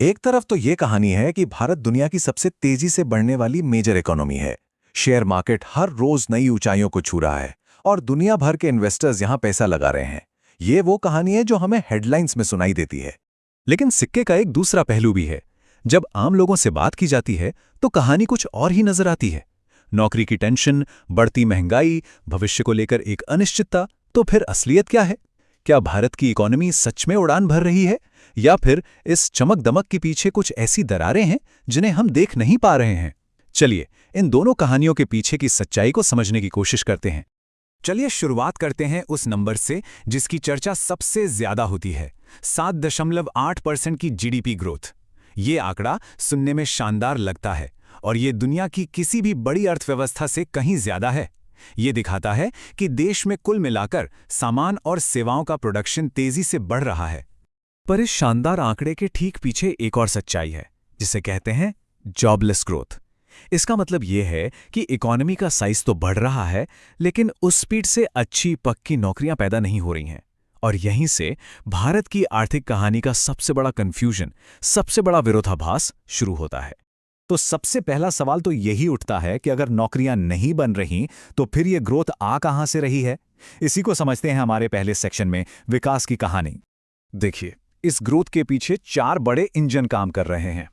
एक तरफ तो ये कहानी है कि भारत दुनिया की सबसे तेजी से बढ़ने वाली मेजर इकोनॉमी है। शेयर मार्केट हर रोज नई ऊंचाइयों को छू रहा है और दुनिया भर के इन्वेस्टर्स यहां पैसा लगा रहे हैं। ये वो कहानी है जो हमें हेडलाइंस में सुनाई देती है। लेकिन सिक्के का एक दूसरा पहलू भी है। जब आम लोगों से बात की जाती है तो कहानी कुछ और ही नजर आती है। नौकरी की टेंशन, बढ़ती महंगाई, भविष्य को लेकर एक अनिश्चितता। तो फिर असलियत क्या है? क्या भारत की इकोनॉमी सच में उड़ान भर रही है, या फिर इस चमक दमक के पीछे कुछ ऐसी दरारें हैं जिन्हें हम देख नहीं पा रहे हैं? चलिए इन दोनों कहानियों के पीछे की सच्चाई को समझने की कोशिश करते हैं। चलिए शुरुआत करते हैं उस नंबर से जिसकी चर्चा सबसे ज्यादा होती है, 7.8% की जीडीपी ग्रोथ। ये आंकड़ा सुनने में शानदार लगता है और ये दुनिया की किसी भी बड़ी अर्थव्यवस्था से कहीं ज्यादा है। ये दिखाता है कि देश में कुल मिलाकर सामान और सेवाओं का प्रोडक्शन तेजी से बढ़ रहा है। पर इस शानदार आंकड़े के ठीक पीछे एक और सच्चाई है, जिसे कहते हैं जॉबलेस ग्रोथ। इसका मतलब यह है कि इकोनॉमी का साइज तो बढ़ रहा है, लेकिन उस स्पीड से अच्छी पक्की नौकरियां पैदा नहीं हो रही हैं। और यहीं से भारत की आर्थिक कहानी का सबसे बड़ा कंफ्यूजन, सबसे बड़ा विरोधाभास शुरू होता है। तो सबसे पहला सवाल तो यही उठता है कि अगर नौकरियां नहीं बन रही तो फिर यह ग्रोथ आ कहां से रही है? इसी को समझते हैं हमारे पहले सेक्शन में, विकास की कहानी। देखिए, इस ग्रोथ के पीछे 4 बड़े इंजन काम कर रहे हैं।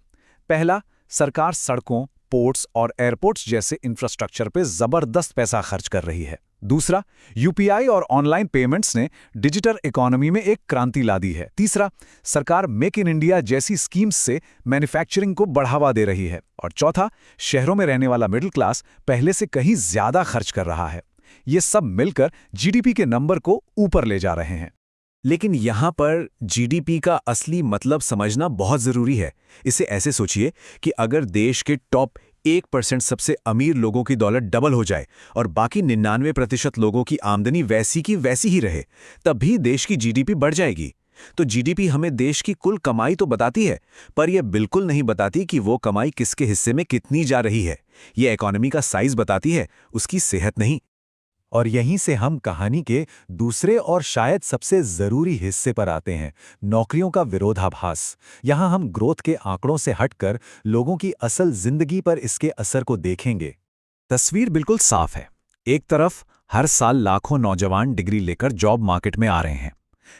पहला, सरकार सड़कों, पोर्ट्स और एयरपोर्ट्स जैसे इंफ्रास्ट्रक्चर पे जबरदस्त पैसा खर्च कर रही है। दूसरा, यूपीआई और ऑनलाइन पेमेंट्स ने डिजिटल इकोनॉमी में एक क्रांति ला दी है। तीसरा, सरकार मेक इन इंडिया जैसी स्कीम्स से मैन्युफैक्चरिंग को बढ़ावा दे रही है। और चौथा, शहरों में रहने वाला मिडिल क्लास पहले से कहीं ज्यादा खर्च कर रहा है। ये सब मिलकर जीडीपी के नंबर को ऊपर ले जा रहे हैं। लेकिन यहां पर जीडीपी का असली मतलब समझना बहुत जरूरी है। इसे ऐसे सोचिए कि अगर देश के टॉप 1% सबसे अमीर लोगों की दौलत डबल हो जाए और बाकी 99% लोगों की आमदनी वैसी की वैसी ही रहे, तब भी देश की जीडीपी बढ़ जाएगी। तो जीडीपी हमें देश की कुल कमाई तो बताती है, पर यह बिल्कुल नहीं बताती कि वो कमाई किसके हिस्से में कितनी जा रही है। यह इकोनॉमी का साइज बताती है, उसकी सेहत नहीं। और यहीं से हम कहानी के दूसरे और शायद सबसे जरूरी हिस्से पर आते हैं, नौकरियों का विरोधाभास। यहां हम ग्रोथ के आंकड़ों से हटकर लोगों की असल जिंदगी पर इसके असर को देखेंगे। तस्वीर बिल्कुल साफ है। एक तरफ हर साल लाखों नौजवान डिग्री लेकर जॉब मार्केट में आ रहे हैं,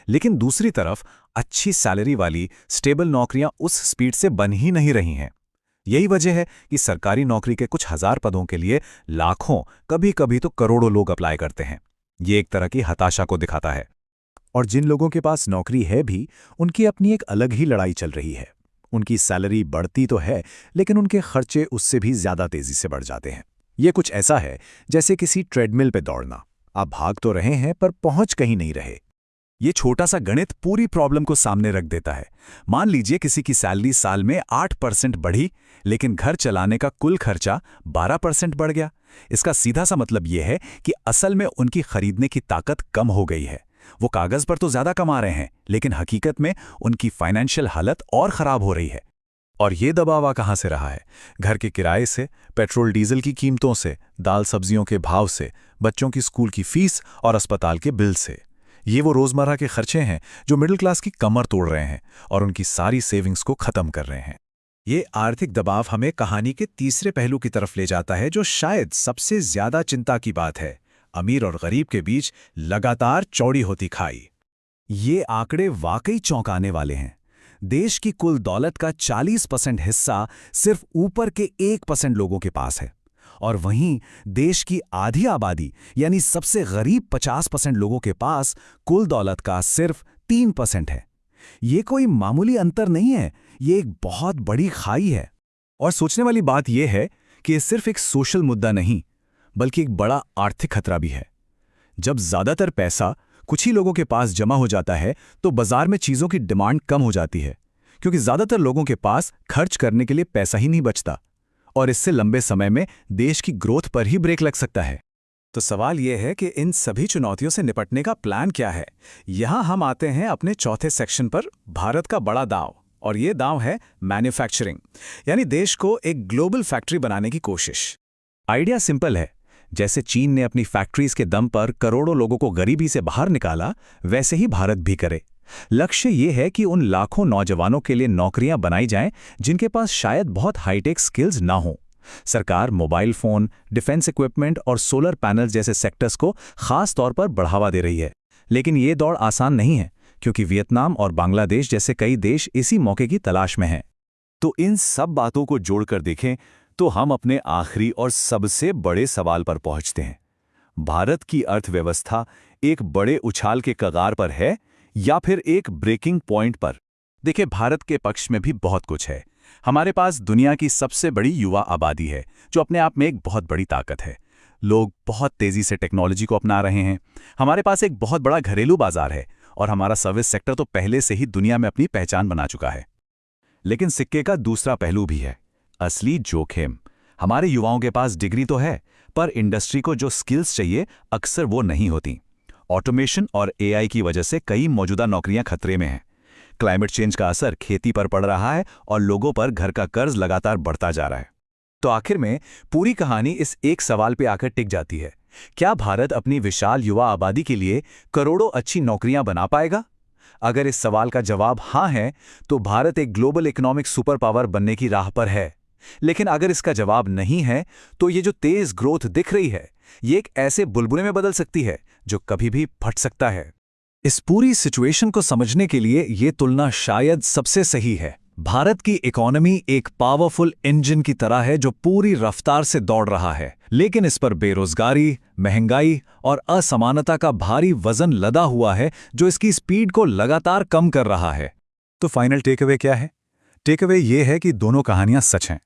लेकिन दूसरी तरफ अच्छी सैलरी वाली स्टेबल नौकरियां उस स्पीड से बन ही नहीं रही हैं। यही वजह है कि सरकारी नौकरी के कुछ हजार पदों के लिए लाखों, कभी कभी तो करोड़ों लोग अप्लाई करते हैं। ये एक तरह की हताशा को दिखाता है। और जिन लोगों के पास नौकरी है भी, उनकी अपनी एक अलग ही लड़ाई चल रही है। उनकी सैलरी बढ़ती तो है, लेकिन उनके खर्चे उससे भी ज्यादा तेजी से बढ़ जाते हैं। ये कुछ ऐसा है जैसे किसी ट्रेडमिल पे दौड़ना। आप भाग तो रहे हैं, पर पहुंच कहीं नहीं रहे। ये छोटा सा गणित पूरी प्रॉब्लम को सामने रख देता है। मान लीजिए किसी की सैलरी साल में 8% बढ़ी, लेकिन घर चलाने का कुल खर्चा 12% बढ़ गया। इसका सीधा सा मतलब यह है कि असल में उनकी खरीदने की ताकत कम हो गई है। वो कागज पर तो ज्यादा कमा रहे हैं, लेकिन हकीकत में उनकी फाइनेंशियल हालत और खराब हो रही है। और ये दबाव कहां से रहा है? घर के किराए से, पेट्रोल डीजल की कीमतों से, दाल सब्जियों के भाव से, बच्चों की स्कूल की फीस और अस्पताल के बिल से। ये वो रोजमर्रा के खर्चे हैं जो मिडिल क्लास की कमर तोड़ रहे हैं और उनकी सारी सेविंग्स को खत्म कर रहे हैं। ये आर्थिक दबाव हमें कहानी के तीसरे पहलू की तरफ ले जाता है, जो शायद सबसे ज्यादा चिंता की बात है, अमीर और गरीब के बीच लगातार चौड़ी होती खाई। ये आंकड़े वाकई चौंकाने वाले हैं। देश की कुल दौलत का 40% हिस्सा सिर्फ ऊपर के 1% लोगों के पास है, और वहीं देश की आधी आबादी यानी सबसे गरीब 50% लोगों के पास कुल दौलत का सिर्फ 3% है। ये कोई मामूली अंतर नहीं है, ये एक बहुत बड़ी खाई है। और सोचने वाली बात यह है कि ये सिर्फ एक सोशल मुद्दा नहीं, बल्कि एक बड़ा आर्थिक खतरा भी है। जब ज्यादातर पैसा कुछ ही लोगों के पास जमा हो जाता है, तो बाजार में चीजों की डिमांड कम हो जाती है, क्योंकि ज्यादातर लोगों के पास खर्च करने के लिए पैसा ही नहीं बचता। और इससे लंबे समय में देश की ग्रोथ पर ही ब्रेक लग सकता है। तो सवाल यह है कि इन सभी चुनौतियों से निपटने का प्लान क्या है? यहां हम आते हैं अपने चौथे सेक्शन पर, भारत का बड़ा दांव। और ये दांव है मैन्युफैक्चरिंग, यानी देश को एक ग्लोबल फैक्ट्री बनाने की कोशिश। आइडिया सिंपल है। जैसे चीन ने अपनी फैक्ट्रीज के दम पर करोड़ों लोगों को गरीबी से बाहर निकाला, वैसे ही भारत भी करे। लक्ष्य ये है कि उन लाखों नौजवानों के लिए नौकरियां बनाई जाएं जिनके पास शायद बहुत हाईटेक स्किल्स ना हों। सरकार मोबाइल फोन, डिफेंस इक्विपमेंट और सोलर पैनल जैसे सेक्टर्स को खास तौर पर बढ़ावा दे रही है। लेकिन ये दौड़ आसान नहीं है, क्योंकि वियतनाम और बांग्लादेश जैसे कई देश इसी मौके की तलाश में हैं। तो इन सब बातों को जोड़कर देखें तो हम अपने आखिरी और सबसे बड़े सवाल पर पहुंचते हैं। भारत की अर्थव्यवस्था एक बड़े उछाल के कगार पर है या फिर एक ब्रेकिंग पॉइंट पर? देखिए, भारत के पक्ष में भी बहुत कुछ है। हमारे पास दुनिया की सबसे बड़ी युवा आबादी है, जो अपने आप में एक बहुत बड़ी ताकत है। लोग बहुत तेजी से टेक्नोलॉजी को अपना रहे हैं। हमारे पास एक बहुत बड़ा घरेलू बाजार है और हमारा सर्विस सेक्टर तो पहले से ही दुनिया में अपनी पहचान बना चुका है। लेकिन सिक्के का दूसरा पहलू भी है, असली जोखिम। हमारे युवाओं के पास डिग्री तो है, पर इंडस्ट्री को जो स्किल्स चाहिए अक्सर वो नहीं होती। ऑटोमेशन और एआई की वजह से कई मौजूदा नौकरियां खतरे में हैं। क्लाइमेट चेंज का असर खेती पर पड़ रहा है और लोगों पर घर का कर्ज लगातार बढ़ता जा रहा है। तो आखिर में पूरी कहानी इस एक सवाल पे आकर टिक जाती है, क्या भारत अपनी विशाल युवा आबादी के लिए करोड़ों अच्छी नौकरियां बना पाएगा? अगर इस सवाल का जवाब हाँ है, तो भारत एक ग्लोबल इकोनॉमिक सुपर पावर बनने की राह पर है। लेकिन अगर इसका जवाब नहीं है, तो ये जो तेज ग्रोथ दिख रही है, ये एक ऐसे बुलबुले में बदल सकती है जो कभी भी फट सकता है। इस पूरी सिचुएशन को समझने के लिए ये तुलना शायद सबसे सही है। भारत की इकोनॉमी एक पावरफुल इंजन की तरह है जो पूरी रफ्तार से दौड़ रहा है, लेकिन इस पर बेरोजगारी, महंगाई और असमानता का भारी वजन लदा हुआ है जो इसकी स्पीड को लगातार कम कर रहा है। तो फाइनल टेकअवे क्या है? टेकअवे ये है कि दोनों कहानियां सच हैं।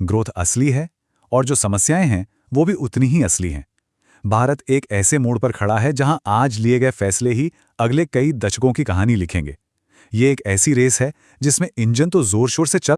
ग्रोथ असली है और जो समस्याएं हैं वो भी उतनी ही असली हैं। भारत एक ऐसे मोड़ पर खड़ा है जहां आज लिए गए फैसले ही अगले कई दशकों की कहानी लिखेंगे। ये एक ऐसी रेस है जिसमें इंजन तो जोर शोर से चल